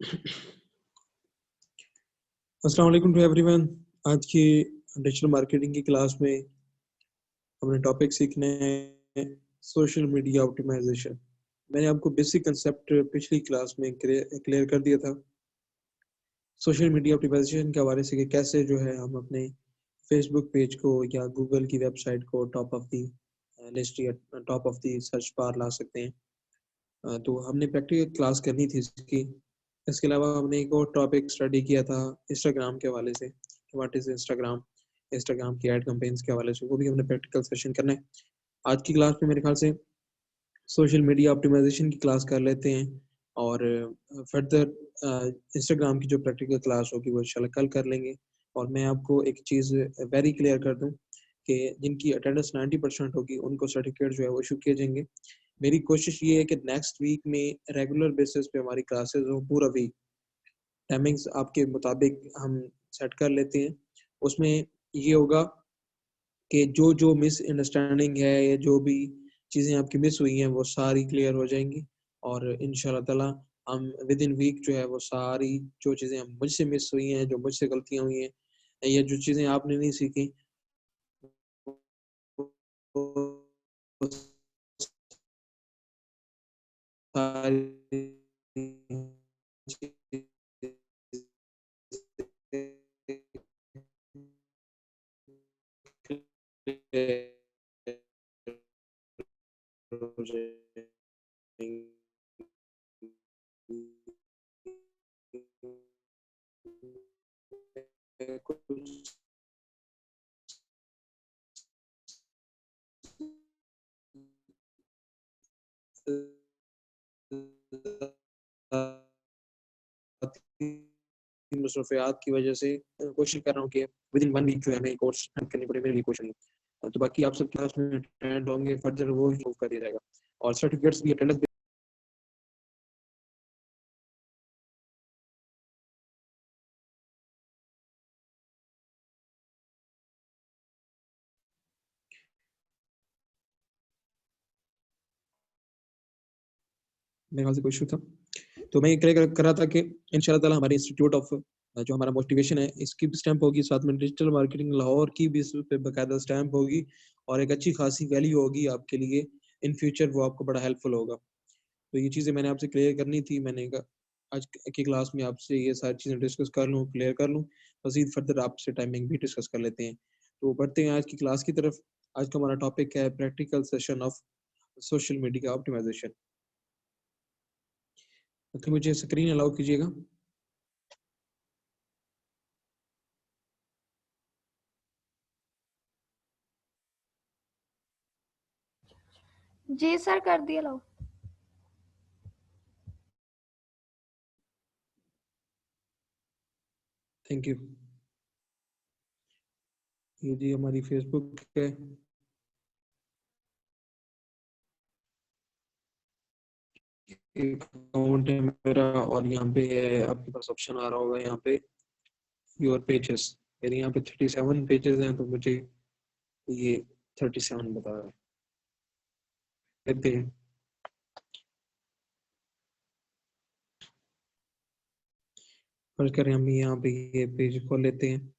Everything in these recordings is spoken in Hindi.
अस्सलाम वालेकुम टू एवरीवन। आज की डिजिटल मार्केटिंग की क्लास में हमने टॉपिक सीखने हैं सोशल मीडिया ऑप्टिमाइजेशन। मैंने आपको बेसिक कंसेप्ट पिछली क्लास में क्लियर कर दिया था सोशल मीडिया ऑप्टिमाइजेशन के हवाले से कि कैसे जो है हम अपने फेसबुक पेज को या गूगल की वेबसाइट को टॉप ऑफ दी लिस्ट या top of the search bar ला सकते हैं। तो हमने प्रैक्टिकल क्लास करनी थी इसकी। इसके अलावा हमने एक और टॉपिक स्टडी किया था इंस्टाग्राम के हवाले से, व्हाट इज इंस्टाग्राम, इंस्टाग्राम की एड कैंपेन्स के हवाले से, वो भी हमने प्रैक्टिकल सेशन करना है। आज की क्लास में मेरे ख्याल से सोशल मीडिया ऑप्टिमाइजेशन की क्लास कर लेते हैं और फर्दर इंस्टाग्राम की जो प्रैक्टिकल क्लास होगी वो इंशाल्लाह कल कर लेंगे। और मैं आपको एक चीज़ वेरी क्लियर कर दूं कि जिनकी अटेंडेंस 90% होगी उनको सर्टिफिकेट जो है वो इशू किए जाएंगे। मेरी कोशिश ये है कि नेक्स्ट वीक में रेगुलर बेसिस पे हमारी क्लासेस हो, पूरा वीक टाइमिंग्स आपके मुताबिक हम सेट कर लेते हैं। उसमें ये होगा कि जो जो मिसअंडरस्टैंडिंग है या जो भी चीज़ें आपकी मिस हुई हैं वो सारी क्लियर हो जाएंगी और इंशाल्लाह ताला हम विद इन वीक जो है वो सारी जो चीज़ें मुझसे मिस हुई हैं, जो मुझसे गलतियाँ हुई हैं या जो चीज़ें आपने नहीं सीखी वो सारी हो जाएंगी। कुछ मसरूफियात की वजह से कोशिश कर रहा हूँ कि विद इन 1 वीक जो है हमें कोर्स करनी पड़े, मेरे लिए कोशिश नहीं। तो बाकी आप सब क्लास में अटेंड होंगे, फर्दर वो इम्प्रूव कर दिया जाएगा और सर्टिफिकेट्स भी अटेंडेंस। मेरे ख्याल से कोई इशू था। तो मैं ये क्लियर कर रहा था कि इंशाल्लाह ताला हमारे इंस्टीट्यूट ऑफ जो हमारा मोटिवेशन है इसकी भी स्टैंप होगी, साथ में डिजिटल मार्केटिंग लाहौर की भी इस पे बाकायदा स्टैंप होगी और एक अच्छी खासी वैल्यू होगी आपके लिए इन फ्यूचर, वो आपको बड़ा हेल्पफुल होगा। तो ये चीज़ें मैंने आपसे क्लियर करनी थी। मैंने कहा आज की क्लास में आपसे ये सारी चीज़ें डिस्कस कर लूँ, क्लियर कर लूँ, मज़ीद फर्दर आपसे टाइमिंग भी डिस्कस कर लेते हैं। तो बढ़ते हैं आज की क्लास की तरफ। आज का हमारा टॉपिक है practical session of social media optimisation. तो मुझे स्क्रीन अलाउ कीजिएगा। जी सर, कर दिया लो। Thank you. ये जी हमारी फेसबुक है, एक अकाउंट है मेरा और यहाँ पे है, आपके पास ऑप्शन आ रहा होगा यहाँ पे योर पेजेस। मेरे यहाँ पे 37 पेजेस हैं तो मुझे ये 37 बता रहा है। कहते हैं फर्ज करें हम यहाँ पे ये पेज खोल लेते हैं।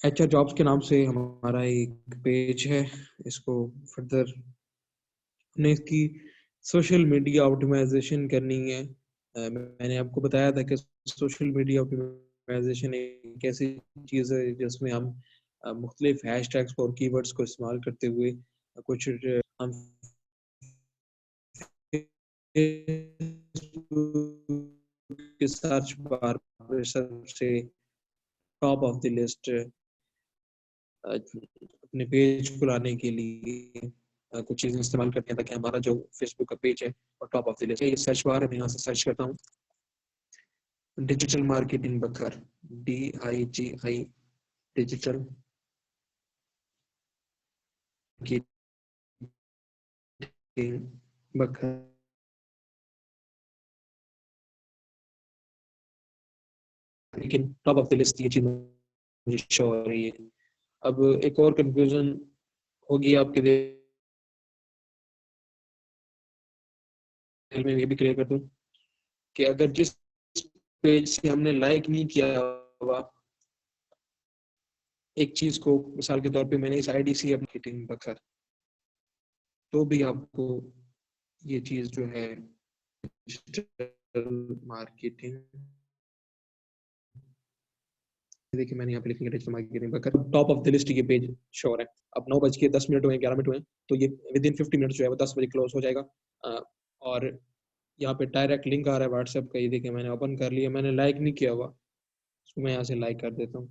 एचआर जॉब्स के नाम से हमारा एक पेज है। इसको फर्दर हमने इसकी सोशल मीडिया ऑप्टिमाइजेशन करनी है। मैंने आपको बताया था कि सोशल मीडिया ऑप्टिमाइजेशन एक ऐसी चीज़ है जिसमें हम मुख्तलिफ हैशटैग्स और कीवर्ड्स को इस्तेमाल करते हुए कुछ हम के सर्च बार पे सबसे टॉप ऑफ द लिस्ट अपने पेज को लाने के लिए कुछ चीज़ें इस्तेमाल करते हैं ताकि हमारा जो फेसबुक का पेज है और टॉप ऑफ द लिस्ट है। ये सर्च बार है, मैं यहाँ से सर्च करता हूँ डिजिटल मार्केटिंग बखर, DIGI डिजिटल बखर, लेकिन टॉप ऑफ द लिस्ट ये चीज़ मुझे शो हो रही है। अब एक और कंफ्यूजन होगी आपके दिल में, ये भी क्लियर कर दूं कि अगर जिस पेज से हमने लाइक नहीं किया हुआ एक चीज को, मिसाल के तौर पे मैंने इस आईडी से मार्केटिंग बकर, तो भी आपको ये चीज जो है डिजिटल मार्केटिंग, देखिए मैंने यहाँ पे लिखा है डिजिटल मार्केटिंग बकर, टॉप ऑफ द लिस्ट ये पेज शो हो रहा है। अब 9:10 हुए, 11 मिनट हुए, तो ये विद इन 50 मिनट जो है वो 10 बजे क्लोज हो जाएगा। और यहाँ पे डायरेक्ट लिंक आ रहा है व्हाट्सएप का, ये देखिए मैंने ओपन कर लिया, मैंने लाइक नहीं किया हुआ, इसको मैं यहाँ से लाइक कर देता हूँ।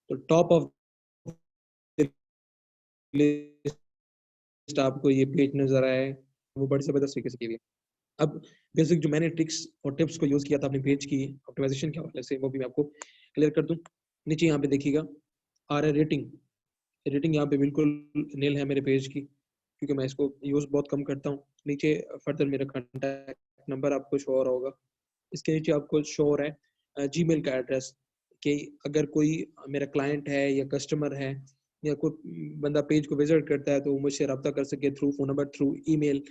तो टॉप ऑफ लिस्ट आपको ये पेज नजर आया है, वो बड़ी जबरदस्त तरीके से की हुई है। अब बेसिक जो मैंने ट्रिक्स और टिप्स को यूज किया था अपने पेज की ऑप्टिमाइजेशन के हवाले से, वो भी मैं आपको क्लियर कर दूं। नीचे यहाँ पे देखिएगा आ रहा है रेटिंग। रेटिंग यहाँ पे बिल्कुल नील है मेरे पेज की, क्योंकि मैं इसको यूज बहुत कम करता हूँ। नीचे फर्दर मेरा कॉन्टैक्ट नंबर आपको शो हो रहा होगा, इसके नीचे आपको शो हो रहा है जीमेल का एड्रेस, कि अगर कोई मेरा क्लाइंट है या कस्टमर है या कोई बंदा पेज को विजिट करता है तो वो मुझसे रब्ता कर सके through phone number, through email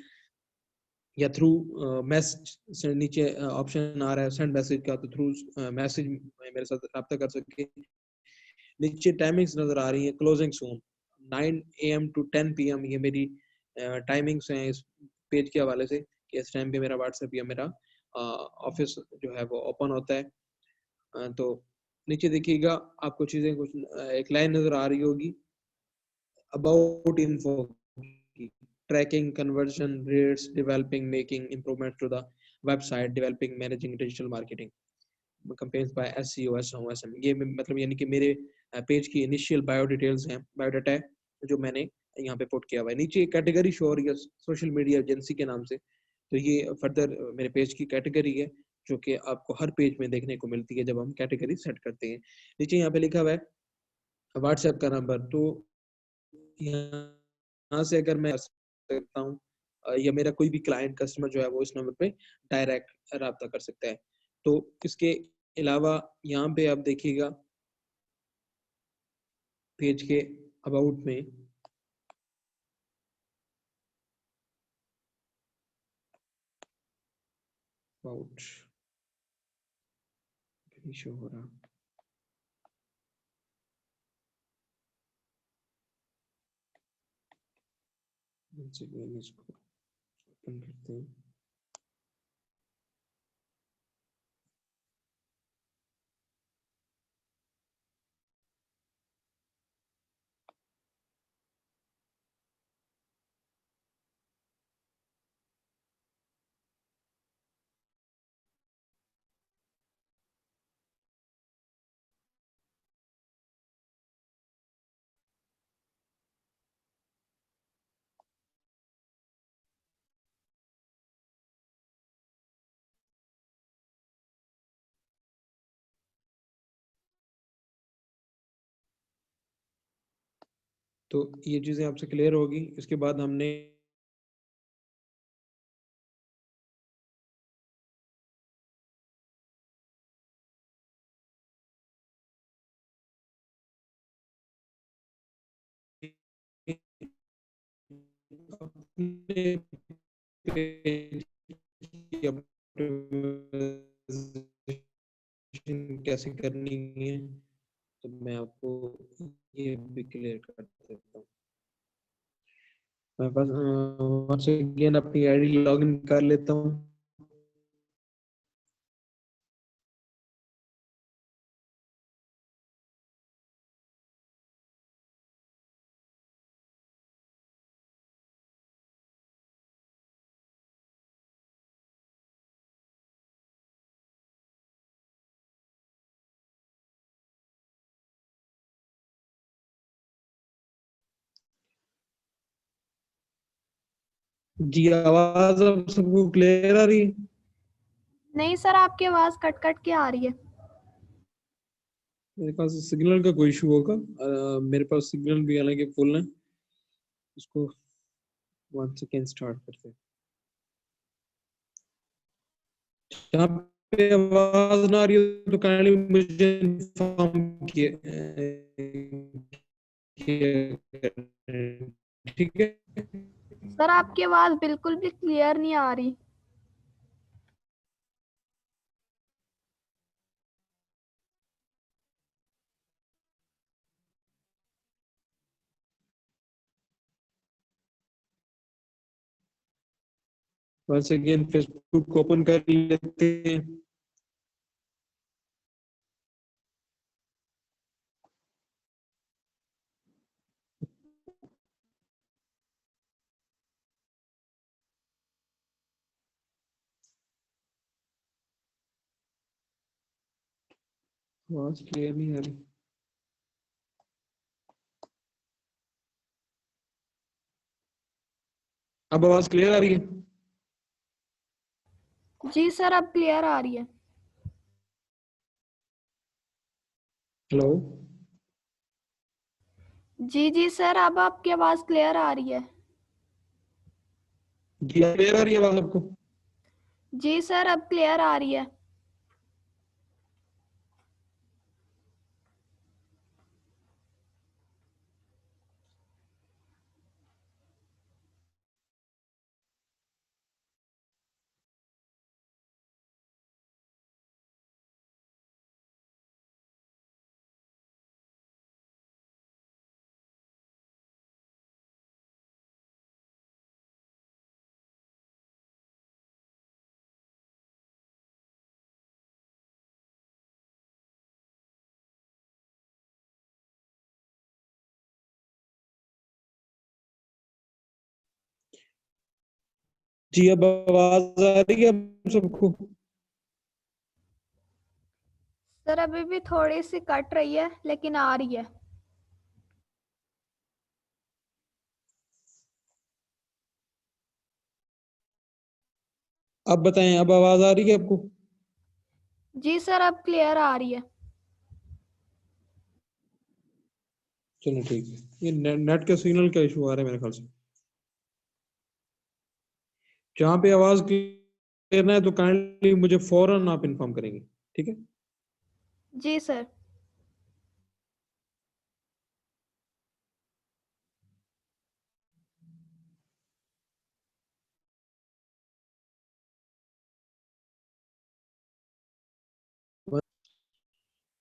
या थ्रू मैसेज। नीचे ऑप्शन आ रहा है सेंड मैसेज का, तो थ्रू मैसेज मेरे साथ रब्ता कर सके। नीचे टाइमिंग्स नजर आ रही है, closing soon 9 AM to 10 PM, ये मेरी टाइमिंग्स हैं इस पेज के हवाले से, कि इस टाइम पे मेरा व्हाट्सएप या मेरा ऑफिस जो है वो ओपन होता है। तो नीचे देखिएगा आपको चीजें कुछ एक लाइन नजर आ रही होगी अबाउट इन्फो की, tracking conversion rates, developing making improvement to the website, developing managing digital marketing campaigns by SEO, SEM। ये मतलब यानी कि मेरे पेज की इनिशियल बायो डिटेल्स हैं, बायोडाटा है जो मैंने यहाँ पे पुट किया हुआ है। नीचे कैटेगरी शो हो रही है सोशल मीडिया एजेंसी के नाम से, तो ये फर्दर मेरे पेज की कैटेगरी है जो कि आपको हर पेज में देखने को मिलती है जब हम कैटेगरी सेट करते हैं। नीचे यहाँ पे लिखा हुआ है व्हाट्सएप का नंबर, तो यहाँ से अगर मैं सकता हूँ या मेरा कोई भी क्लाइंट कस्टमर जो है वो इस नंबर पे डायरेक्ट रब्ता कर सकता है। तो इसके अलावा यहाँ पे आप देखिएगा पेज के अबाउट में अबाउट शो हो रहा, इसको ओपन करते हैं। तो ये चीजें आपसे क्लियर होगी। इसके बाद हमने अपने पेज की optimization कैसे करनी है, तो मैं आपको ये भी क्लियर कर देता हूँ। मैं बस once again अपनी आईडी लॉगिन कर लेता हूँ। जी आवाज अब सबको क्लियर आ रही है? नहीं सर, आपकी आवाज कट कट के आ रही है। मेरे पास सिग्नल का कोई इशू होगा। मेरे पास सिग्नल भी हालांकि फुल है। इसको वन सेकेंड स्टार्ट करते हैं। जहाँ पे आवाज ना आ रही हो तो काइंडली मुझे इन्फॉर्म ठीक है। सर आपकी आवाज बिल्कुल भी क्लियर नहीं आ रही। वंस अगेन फेसबुक को ओपन कर लेते हैं। आवाज क्लियर नहीं आ रही। अब आवाज क्लियर आ रही है? जी सर, अब क्लियर आ रही है। हेलो जी जी सर, अब आपकी आवाज क्लियर आ रही है। जी क्लियर आ रही है आवाज आपको? जी सर, अब क्लियर आ रही है। जी अब आवाज आ रही है आप सबको? सर अभी भी थोड़ी सी कट रही है, लेकिन आ रही है। अब बताएं, अब आवाज आ रही है आपको? जी सर, अब क्लियर आ रही है। चलो ठीक है। ये नेट का सिग्नल का इशू आ रहा है मेरे ख्याल से। जहाँ पे आवाज क्लियर है तो काइंडली मुझे फौरन आप इन्फॉर्म करेंगे, ठीक है? जी सर।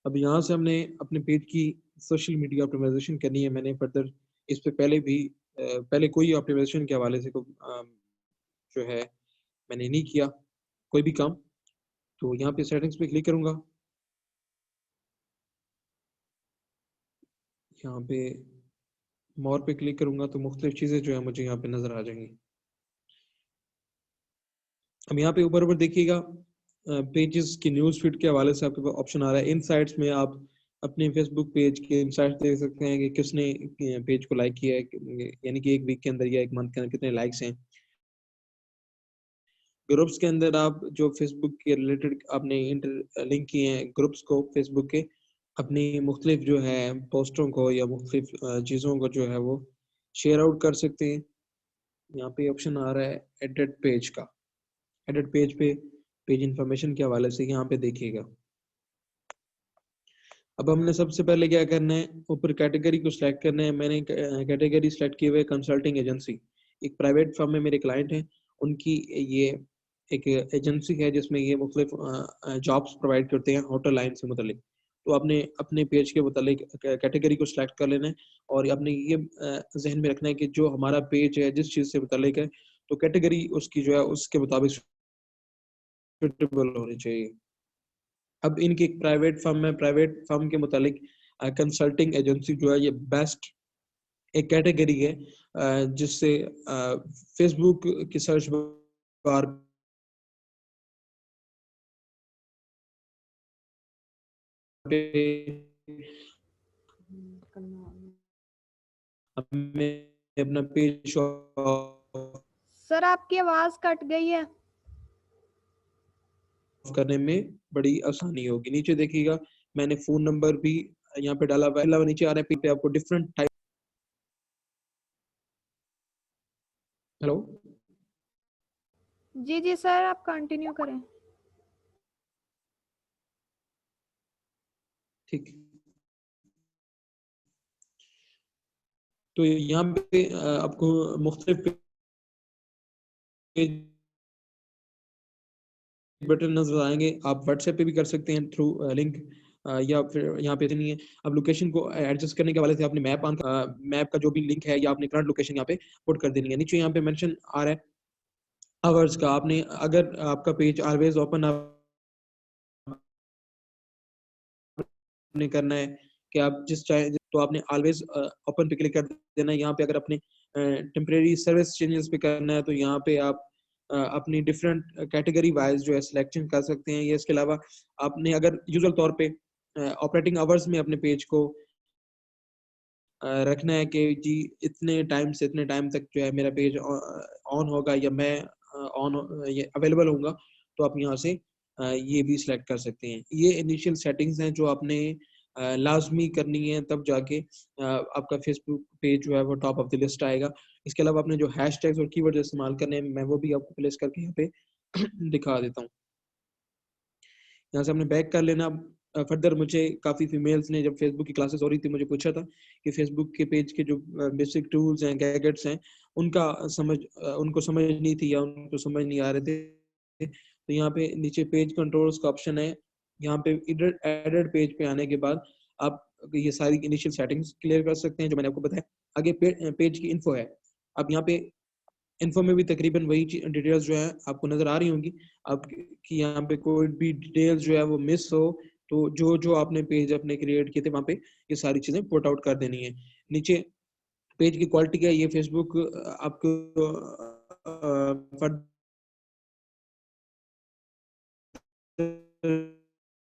अब यहाँ से हमने अपने पेज की सोशल मीडिया ऑप्टिमाइजेशन करनी है। मैंने फर्दर इस पे पहले भी पहले कोई ऑप्टिमाइजेशन के हवाले से जो है मैंने नहीं किया कोई भी काम। तो यहाँ पे सेटिंग्स पे क्लिक करूंगा। यहाँ पे मोर पे क्लिक करूंगा तो मुख्तलिफ चीज़ें जो है मुझे यहाँ पे नज़र आ जाएंगी। अब यहाँ पे ऊपर ऊपर देखिएगा पेजेस की न्यूज़ फीड के हवाले से आपके पास ऑप्शन आ रहा है। इनसाइट्स में आप अपने फेसबुक पेज के इनसाइट्स देख सकते हैं कि किसने पेज को लाइक किया है, यानी कि एक वीक के अंदर या एक मंथ के अंदर कितने लाइक्स हैं। ग्रुप्स के अंदर आप जो फेसबुक के रिलेटेड आपने इंटर लिंक किए हैं ग्रुप्स को फेसबुक के, अपनी मुख्तलिफ जो है पोस्टों को या मुख्तलिफ चीज़ों को जो है वो शेयर आउट कर सकते हैं। यहाँ पे ऑप्शन आ रहा है एडिट पेज का। एडिट पेज पे पेज इंफॉर्मेशन के हवाले से यहाँ पे देखिएगा। अब हमने सबसे पहले क्या करना है, ऊपर कैटेगरी को सिलेक्ट करना है। मैंने कैटेगरी सिलेक्ट किए हुए कंसल्टिंग एजेंसी। एक प्राइवेट फर्म में मेरे क्लाइंट हैं, उनकी ये एक एजेंसी है जिसमें ये मुख्तलिफ जॉब्स प्रोवाइड करते हैं होटल लाइन से मुतलिक। तो आपने अपने पेज के मुतालिक कैटेगरी को सिलेक्ट कर लेना है और आपने ये जहन में रखना है कि जो हमारा पेज है जिस चीज़ से मुतालिक है तो कैटेगरी उसकी जो है उसके मुताबिक सुटेबल होनी चाहिए। अब इनकी एक प्राइवेट फर्म है, प्राइवेट फर्म के मुतालिक कंसल्टिंग एजेंसी जो है ये बेस्ट एक कैटेगरी है जिससे फेसबुक की सर्च बार पे हमें अपना पेज शो सर आपकी आवाज कट गई है। करने में बड़ी आसानी होगी। नीचे देखिएगा मैंने फोन नंबर भी यहाँ पे डाला हुआ है। अलावा नीचे आ रहा है पे आपको डिफरेंट टाइप। हेलो जी जी सर, आप कंटिन्यू करें। ठीक। तो यहाँ पे आपको मुख्तलिफ पेज बटन नजर आएंगे। आप व्हाट्सएप पे भी कर सकते हैं थ्रू लिंक, या फिर यहाँ पे नहीं है। अब लोकेशन को एडजस्ट करने के वाले से आपने मैप का जो भी लिंक है या आपने करंट लोकेशन यहाँ पे पुट कर देनी है। नीचे यहाँ पे मेंशन आ रहा है आवर्स का आपने, अगर आपका पेज ऑलवेज ओपन आपने करना है कि आप जिस चाहे तो आपने ऑलवेज ओपन पे क्लिक कर देना है। यहाँ पे अगर अपने टेम्परेरी सर्विस चेंजेस पे करना है तो यहाँ पे आप अपनी डिफरेंट कैटेगरी वाइज जो है सिलेक्शन कर सकते हैं। ये इसके अलावा आपने अगर यूजुअल तौर पे ऑपरेटिंग आवर्स में अपने पेज को रखना है कि जी इतने टाइम से इतने टाइम तक जो है मेरा पेज ऑन होगा या मैं ऑन ये अवेलेबल होऊंगा, तो आप यहाँ से ये भी सिलेक्ट कर सकते हैं। ये इनिशियल सेटिंग्स हैं जो आपने लाजमी करनी है, तब जाके आपका फेसबुक पेज जो है वो टॉप ऑफ द लिस्ट आएगा। इसके अलावा आपने जो हैशटैग्स और कीवर्ड्स इस्तेमाल करने हैं, मैं वो भी आपको प्लेस करके यहाँ पे दिखा देता हूँ। यहाँ से हमने बैक कर लेना। फर्दर मुझे काफ़ी फीमेल्स ने जब फेसबुक की क्लासेस हो रही थी मुझे पूछा था कि फेसबुक के पेज के जो बेसिक टूल्स हैं, गैजेट्स हैं, उनका उनको समझ नहीं थी या उनको समझ नहीं आ रहे थे। तो यहाँ पे नीचे पेज कंट्रोल्स का ऑप्शन है। यहाँ पे एडेड पेज पे आने के बाद आप ये सारी इनिशियल सेटिंग्स क्लियर कर सकते हैं जो मैंने आपको बताया। आगे पेज की इन्फो है। अब यहाँ पे इन्फो में भी तकरीबन वही डिटेल्स जो है आपको नजर आ रही होंगी। आपकी यहाँ पे कोई भी डिटेल्स जो है वो मिस हो तो जो जो आपने पेज अपने क्रिएट किए थे वहाँ पे ये सारी चीजें पुट आउट कर देनी है। नीचे पेज की क्वालिटी क्या है, ये फेसबुक आपको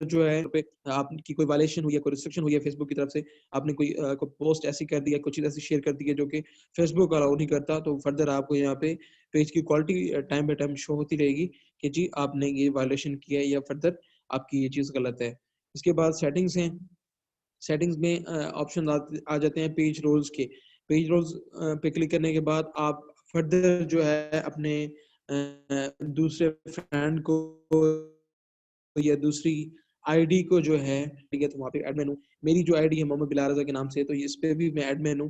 जो है पे आपकी कोई वायलेशन हुई है, कोई रिस्ट्रिक्शन हुई है फेसबुक की तरफ से, आपने कोई पोस्ट ऐसी कर दी है, कुछ चीज ऐसी शेयर कर दी है जो कि फेसबुक अलाउ नहीं करता, तो फर्दर आपको यहाँ पे पेज की quality time by time show होती रहेगी कि जी आपने ये वायलेशन किया है या फर्दर आपकी ये चीज गलत है। इसके बाद सेटिंग्स हैं। सेटिंग्स में ऑप्शन आ जाते हैं पेज रोल्स के। पेज रोल्स पे क्लिक करने के बाद आप फर्दर जो है अपने दूसरे फ्रेंड को या दूसरी आईडी को जो है, ठीक है, तो वहाँ पे एडमिन हूँ। मेरी जो आईडी है मोहम्मद बिलाल रज़ा के नाम से, तो इस पे भी मैं एडमिन हूँ।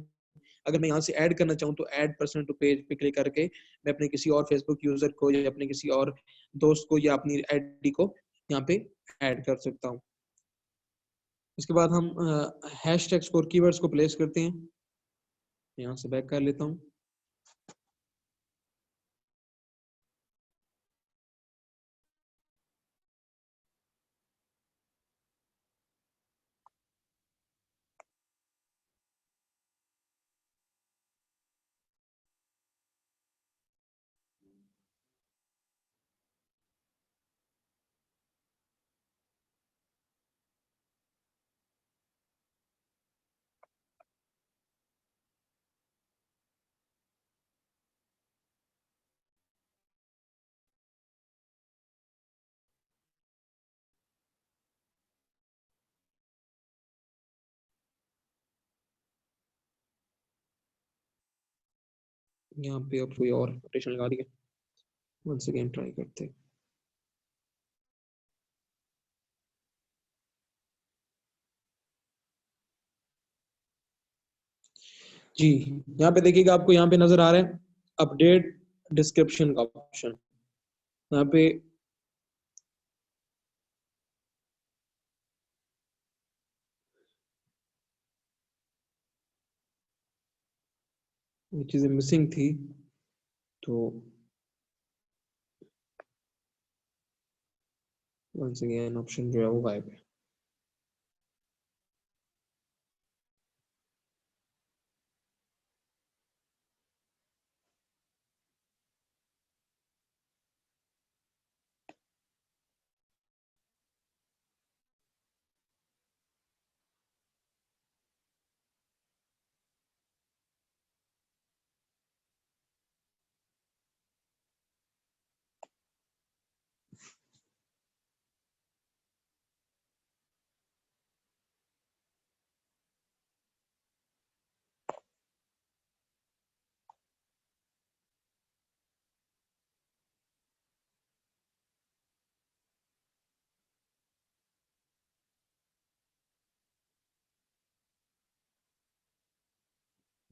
अगर मैं यहाँ से ऐड करना चाहूँ तो ऐड पर्सन टू पेज पे क्लिक करके मैं अपने किसी और फेसबुक यूजर को या अपने किसी और दोस्त को या अपनी आईडी को यहाँ पे ऐड कर सकता हूँ। इसके बाद हम हैशटैग्स और कीवर्ड्स को प्लेस करते हैं। यहाँ से बैक कर लेता हूँ। यहाँ पे अब कोई और रोटेशन लगा दिया। वंस अगेन ट्राई करते हैं। जी, यहाँ पे देखिएगा, आपको यहाँ पे नजर आ रहा है अपडेट डिस्क्रिप्शन का ऑप्शन। यहाँ पे ये चीजें मिसिंग थी, तो वंस अगेन ऑप्शन जो है वो गायब है।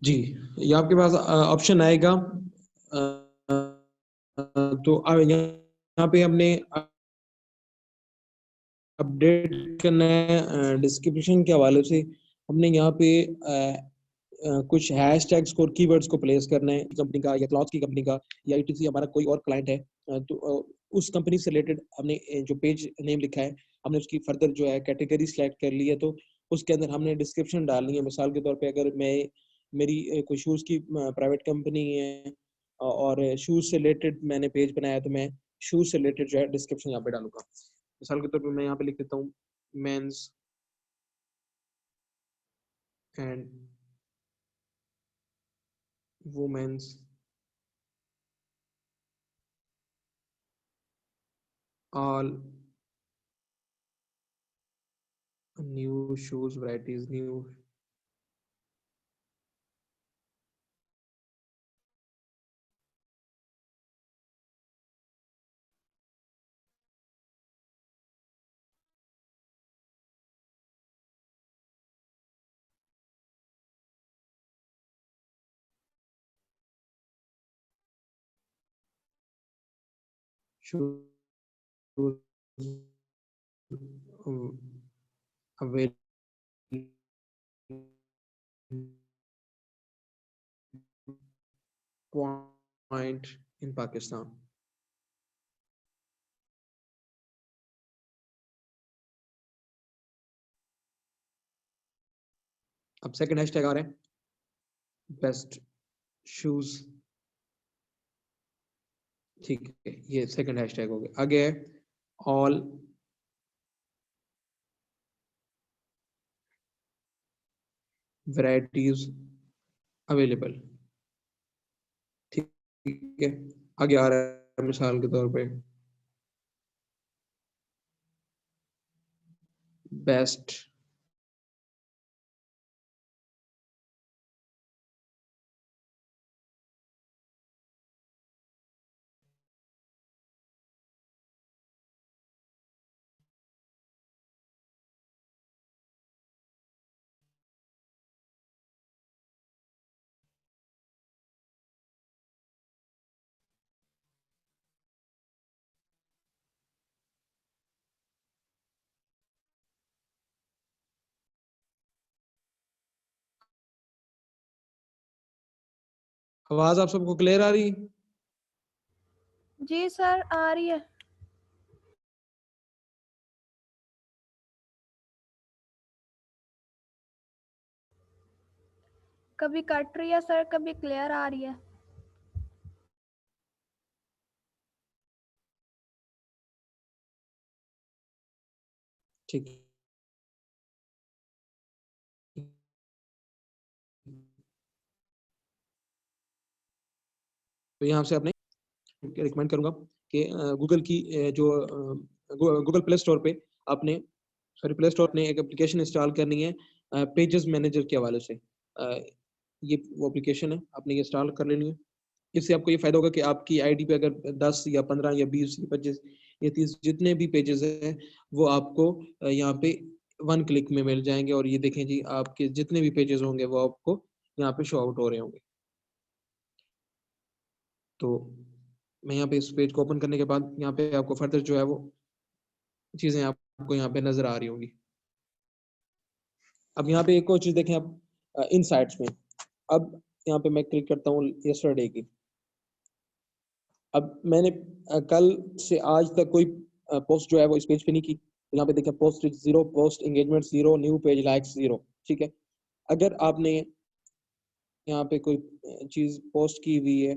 जी, ये आपके पास ऑप्शन आएगा। तो यहाँ पे हमने अपडेट करना है डिस्क्रिप्शन के हवाले से। हमने यहाँ पे कुछ हैशटैग्स को कीवर्ड्स को प्लेस करना है कंपनी का या क्लॉथ की कंपनी का या ईटीसी हमारा कोई और क्लाइंट है, तो उस कंपनी से रिलेटेड हमने जो पेज नेम लिखा है हमने उसकी फर्दर जो है कैटेगरी सिलेक्ट कर ली है, तो उसके अंदर हमने डिस्क्रिप्शन डालनी है। मिसाल के तौर पे अगर मैं मेरी कोई शूज़ की प्राइवेट कंपनी है और शूज़ से रिलेटेड मैंने पेज बनाया, तो मैं शूज़ से रिलेटेड जो है डिस्क्रिप्शन यहाँ पे डालूंगा। मिसाल के तौर पे मैं यहाँ पे लिख देता हूँ men's and women's all new shoes varieties, new shoes available point in Pakistan. अब सेकंड हैशटैग आ रहा है बेस्ट शूज, ठीक है, ये सेकंड हैशटैग हो गया। आगे है ऑल वैरायटीज अवेलेबल, ठीक है। आगे आ रहा है मिसाल के तौर पे बेस्ट आवाज आप सबको क्लियर आ रही? जी सर आ रही है। कभी कट रही है सर, कभी क्लियर आ रही है। ठीक, तो यहाँ से आपने रिकमेंड करूंगा कि गूगल की जो गूगल प्ले स्टोर पे आपने प्ले स्टोर ने एक एप्लीकेशन इंस्टॉल करनी है पेजेस मैनेजर के हवाले से। ये वो एप्लीकेशन है, आपने ये इंस्टॉल कर लेनी है। इससे आपको ये फायदा होगा कि आपकी आईडी पे अगर 10 या 15 या 20 या 25 या 30 जितने भी पेजेस हैं वो आपको यहाँ पे वन क्लिक में मिल जाएंगे, और ये देखें जी आपके जितने भी पेजेस होंगे वो आपको यहाँ पे शो आउट हो रहे होंगे। तो मैं यहाँ पे इस पेज को ओपन करने के बाद यहाँ पे आपको फर्दर जो है वो चीज़ें आपको यहाँ पे नजर आ रही होंगी। अब यहाँ पे एक और चीज़ देखें आप इनसाइट्स में। अब यहाँ पे मैं क्लिक करता हूँ यस्टरडे की। अब मैंने कल से आज तक कोई पोस्ट जो है वो इस पेज पे नहीं की। यहाँ पे देखें post 0, post engagement 0, new page likes 0, ठीक है। अगर आपने यहाँ पे कोई चीज पोस्ट की हुई है,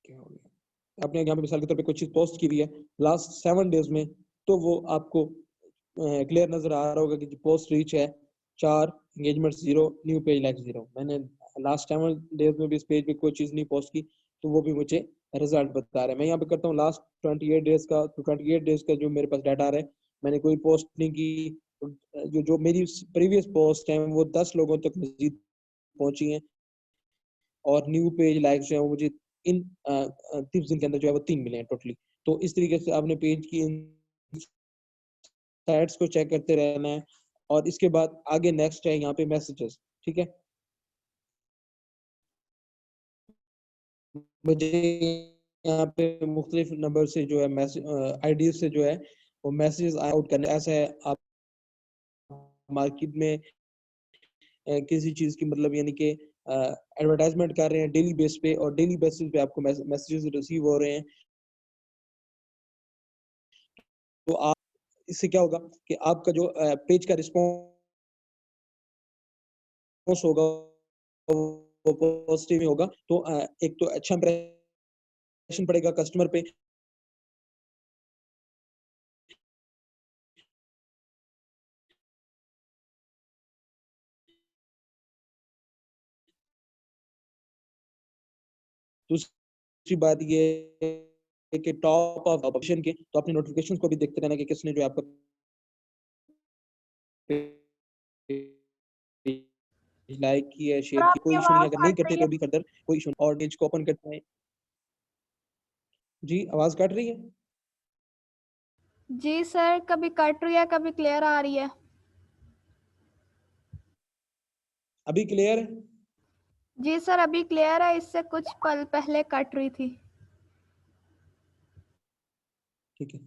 क्या हो गया, आपने यहाँ पे मिसाल के तौर पे कोई चीज पोस्ट की हुई है लास्ट 7 डेज में, तो वो आपको क्लियर नजर आ रहा होगा कि पोस्ट रीच है 4, एंगेजमेंट 0, न्यू पेज लाइक 0। मैंने लास्ट 7 डेज में भी इस पेज पे कोई चीज नहीं पोस्ट की, तो वो भी मुझे रिजल्ट बता रहा है। मैं यहाँ पे करता हूँ लास्ट 28 डेज का, तो 28 डेज का जो मेरे पास डाटा आ रहा है, मैंने कोई पोस्ट नहीं की। जो मेरी प्रीवियस पोस्ट है वो 10 लोगों तक मजीद पहुंची हैं, और न्यू पेज लाइक्स जो है वो मुझे इन 30 दिन के अंदर जो है वो 3 मिले हैं टोटली। तो इस तरीके से आपने पेज की साइट्स को चेक करते रहना है। और इसके बाद आगे नेक्स्ट है यहाँ पे मैसेजेस, ठीक है। मुझे यहाँ पे मुख्तलिफ नंबर से जो है मैसेज आईडी से जो है वो मैसेज आउट करने, ऐसा है आप मार्केट में किसी चीज़ की मतलब यानी कि एडवर्टाइज़मेंट कर रहे हैं डेली बेस पे और डेली बेसिस पे आपको मैसेजेस रिसीव हो रहे हैं। तो आप इससे क्या होगा कि आपका जो पेज का रिस्पॉन्स होगा वो पॉजिटिव ही होगा। तो एक तो अच्छा इंप्रेशन पड़ेगा कस्टमर पे। दूसरी बात ये है कि टॉप ऑफ ऑप्शन के तो अपने नोटिफिकेशंस को भी देखते रहना कि किसने जो है आपका लाइक किया है, सर शेयर किया, आपकी कोई इश्यू नहीं है। आवाज अगर नहीं कट करते रही तो है। भी फर्दर कोई इश्यू नहीं और पेज को ओपन करते हैं। जी, आवाज़ कट रही है? जी सर, कभी कट रही है, कभी क्लियर आ रही है। अभी क्लियर है? जी सर, अभी क्लियर है, इससे कुछ पल पहले कट रही थी। ठीक है।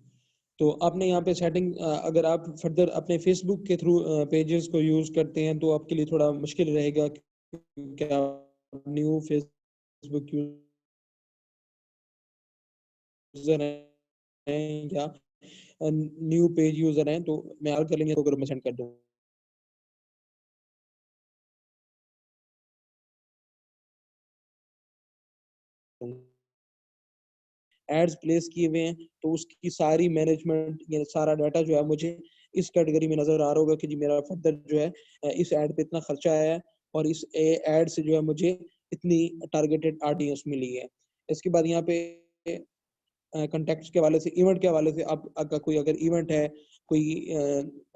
तो आपने यहाँ पे सेटिंग अगर आप फर्दर अपने फेसबुक के थ्रू पेजेस को यूज़ करते हैं तो आपके लिए थोड़ा मुश्किल रहेगा क्योंकि आप न्यू फेसबुक यूज़र हैं या न्यू पेज यूज़र हैं तो मैं ऐड कर लेंगे तो ग्रुप में सेंड कर दूँगा। एड्स प्लेस किए हुए हैं तो उसकी सारी मैनेजमेंट या सारा डाटा जो है मुझे इस कैटेगरी में नज़र आ रहा होगा कि जी मेरा फर्दर जो है इस ऐड पे इतना खर्चा आया है और इस ऐड से जो है मुझे इतनी टारगेटेड ऑडियंस मिली है। इसके बाद यहाँ पे कॉन्टेक्ट्स के हवाले से, इवेंट के हवाले से आप कोई अगर इवेंट है, कोई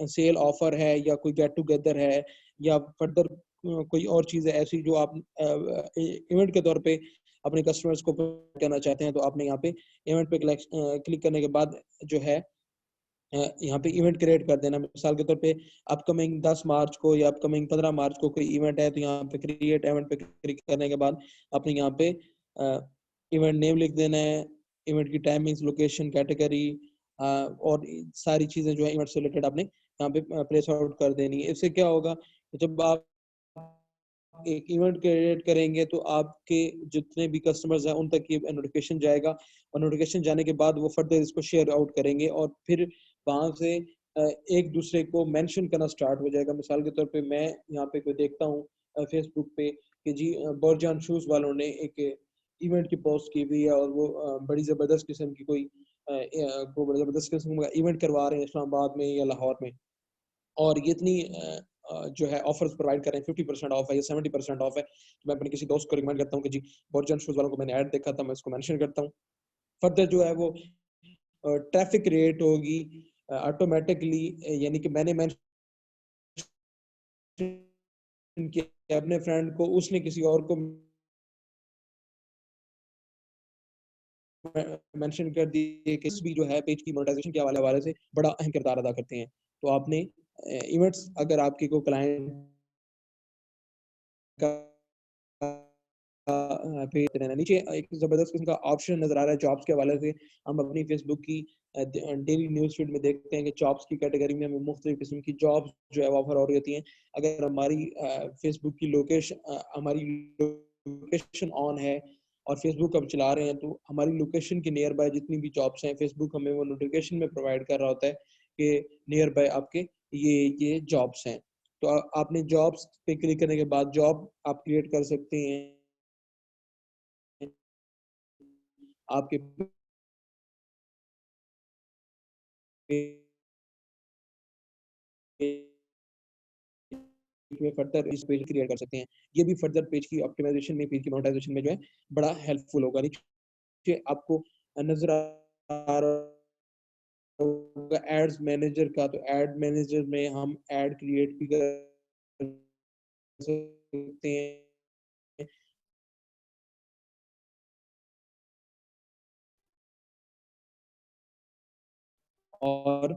सेल ऑफर है या कोई गेट टुगेदर है या फर्दर कोई और चीज़ है ऐसी जो आप इवेंट के तौर पे अपने कस्टमर्स को कहना चाहते हैं तो आपने यहाँ पे इवेंट पे क्लिक करने के बाद जो है यहाँ पे इवेंट क्रिएट कर देना। मिसाल के तौर पे अपकमिंग 10 मार्च को या अपकमिंग 15 मार्च को कोई इवेंट है तो यहाँ पे क्रिएट इवेंट पे क्लिक करने के बाद आपने यहाँ पे इवेंट नेम लिख देना है, इवेंट की टाइमिंग्स, लोकेशन, कैटेगरी और सारी चीज़ें जो है इवेंट से रिलेटेड आपने यहाँ पे प्लेस आउट कर देनी है। इससे क्या होगा जब आप एक इवेंट क्रिएट करेंगे तो आपके जितने भी कस्टमर्स हैं उन तक ये नोटिफिकेशन जाएगा और नोटिफिकेशन जाने के बाद वो फर्दर इसको शेयर आउट करेंगे और फिर वहां से एक दूसरे को मेंशन करना स्टार्ट हो जाएगा। मिसाल के तौर पे मैं यहाँ पे कोई देखता हूँ फेसबुक पे कि जी बोरजान शूज वालों ने एक इवेंट की पोस्ट की हुई है और वो बड़ी जबरदस्त किस्म की को बड़ी जबरदस्त किस्म का इवेंट करवा रहे हैं इस्लामाबाद में या लाहौर में और ये इतनी जो है ऑफर्स प्रोवाइड कर रहे हैं 50% ऑफ है या 70% ऑफ है तो मैं अपने किसी दोस्त को रिकमेंड करता हूँ कि जी बोर्जन शूज वालों को मैंने ऐड देखा था मैं इसको मेंशन करता हूँ। फर्दर जो है वो ट्रैफिक रेट होगी ऑटोमेटिकली यानी कि मैंने मेंशन किया अपने फ्रेंड को उसने किसी और को मेंशन कर दिए कि इस भी जो है पेज की मोनेटाइजेशन के हवाले से बड़ा अहम किरदार अदा करते हैं। तो आपने इवेंट्स अगर आपके को क्लाइंट का पे रहना नीचे एक जबरदस्त किस्म का ऑप्शन नजर आ रहा है जॉब्स के हवाले से हम अपनी फेसबुक की डेली न्यूज फीड में देखते हैं कि जॉब्स की कैटेगरी में हमें मुख्तलिफ किस्म की जॉब्स जो है ऑफर हो रही होती हैं। अगर हमारी फेसबुक की लोकेशन हमारी लोकेशन ऑन है और फेसबुक हम चला रहे हैं तो हमारी लोकेशन के नियर बाय जितनी भी जॉब्स हैं फेसबुक हमें वो नोटिफिकेशन में प्रोवाइड कर रहा होता है कि नियर बाय आपके ये जॉब्स हैं। तो आपने जॉब्स पे क्लिक करने के बाद जॉब आप क्रिएट कर सकते हैं आपके में फर्दर इस पेज क्रिएट कर सकते हैं। ये भी फर्दर पेज की ऑप्टिमाइजेशन में पेज की मोनेटाइजेशन में जो है बड़ा हेल्पफुल होगा। नीचे आपको नजर आ रहा होगा एड्स मैनेजर का तो एड मैनेजर में हम एड क्रिएट भी कर सकते हैं और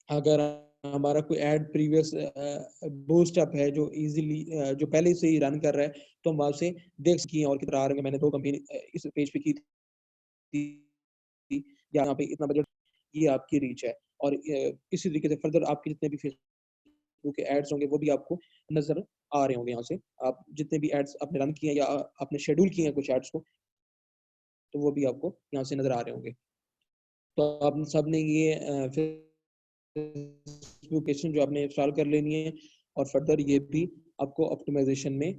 अगर हमारा कोई ऐड प्रीवियस बूस्ट अप है जो इजीली जो पहले से ही रन कर रहा है तो हम वहां से देख सकिए और कितना आ रहे हैं। मैंने 2 कंपनी इस पेज पे की थी या यहाँ पे इतना बजट ये आपकी रीच है और इसी तरीके से फर्दर आपके जितने भी फेसबुक के एड्स होंगे वो भी आपको नजर आ रहे होंगे। यहाँ से आप जितने भी एड्स आपने रन किए हैं या आपने शेड्यूल किए हैं कुछ एड्स को, तो वो भी आपको यहाँ से नजर आ रहे होंगे। तो आप सब ने ये फेसबुक जो आपने इंस्टॉल कर लेनी है, और फर्दर ये भी आपको ऑप्टिमाइजेशन में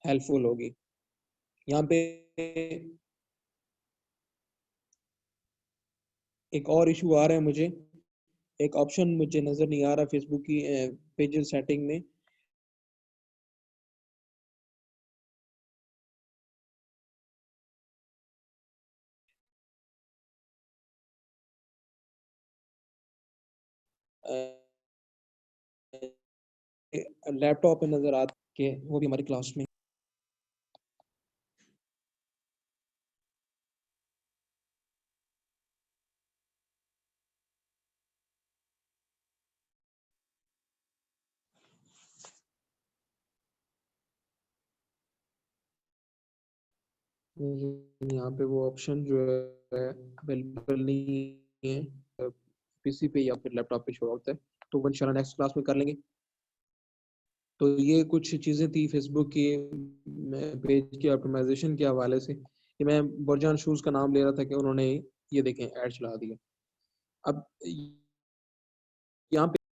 हेल्पफुल होगी। यहाँ पे एक और इशू आ रहा है, मुझे एक ऑप्शन मुझे नजर नहीं आ रहा फेसबुक की पेजेस सेटिंग में। लैपटॉप पे नजर आते के वो भी हमारी क्लास में यहाँ पे वो ऑप्शन जो है अवेलेबल नहीं है पीसी पे या फिर लैपटॉप पे शो होता है, तो वो इंशाल्लाह नेक्स्ट क्लास में कर लेंगे। तो ये कुछ चीज़ें थी फेसबुक की पेज की ऑप्टिमाइजेशन के हवाले से, कि मैं बुरजान शूज़ का नाम ले रहा था कि उन्होंने ये देखें ऐड चला दिया। अब यहाँ पे